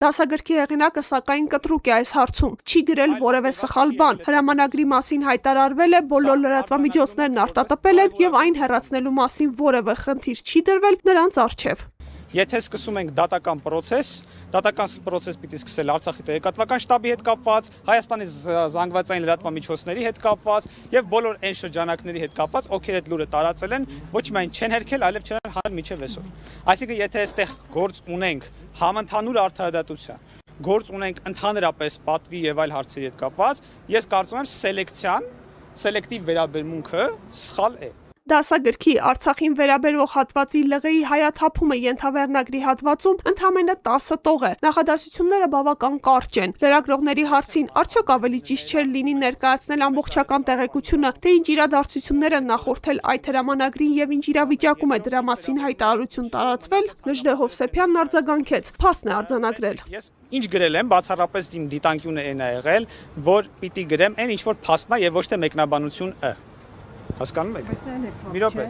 Դասագրքի հեղինակը սակայն կտրուկ է այս հարցում, չի գրել որևէ սխալ բան, հրամանագրի մասին հայտարարվել է, բոլոր լրատվամիջոցներն արտատպել են եւ այն հեռացնելու մասին որևէ խնդիր չի դրվել նրանց առջեւ։ Եթե սկսում ենք դատական պրոցես պիտի սկսել Արցախի տեղեկատվական շտաբի հետ կապված, Հայաստանի զանգվածային լրատվամիջոցների հետ կապված եւ բոլոր այն շրջանակների հետ կապված, ովքեր այդ լուրը տարածել են, ոչ միայն չեն հերքել, այլև չեն հանել մինչեւ այսօր։ Այսինքն, եթե այստեղ գործ ունենք համընդհանուր արդարադատության, գործ ունենք ընդհանրապես պատվի եւ այլ հարցերի հետ կապված, ես կարծում եմ սելեկտիվ վերաբերմունքը սխալ է։ Դասագրքի Արցախին վերաբերող հատվածի լղեի հայաթափումը ենթավերնագրի հատվածում ընդամենը 10 տող է։ Նախադասությունները բավական կարճ են։ Լրագրողների հարցին արդյոք ավելի ճիշտ չէր լինի ներկայացնել ամբողջական տեղեկությունը, թե ինչ իրադարձություններ են նախորդել այդ հրամանագրին եւ ինչ իրավիճակում է դրա մասին հայտարարություն տարածվել, Նժդե Հովսեփյանն արձագանքեց. փաստն է արձանագրել։ Ես ինչ գրել եմ, բացառապես իմ դիտանկյունը այն է եղել, որ պիտի գրեմ այն ինչ որ փաստն է եւ ոչ թե մեկնաբանություն է։ Հասկանում եք։ Մի րոպե։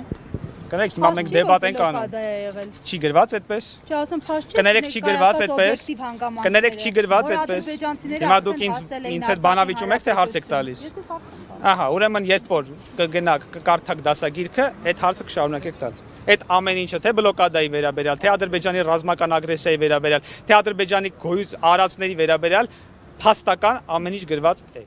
Կներեք, հիմա մենք դեբատ ենք անում։ Չի գրված այդպես։ Չի ասում փաստ չէ։ Կներեք, չի գրված այդպես։ Կներեք, չի գրված այդպես։ Հիմա դուք ինձ հետ բանավիճում եք, թե հարց եք տալիս։ Ահա, ուրեմն երբ որ կգնաք, կկարդաք դասագիրքը, այդ հարցը կշարունակեք տալ։ Այդ ամեն ինչը թե բլոկադայի վերաբերյալ, թե Ադրբեջանի ռազմական ագրեսիայի վերաբերյալ, թե Ադրբեջանի գոյություն արածների վերաբերյալ փաստական ամեն ինչ գրված է։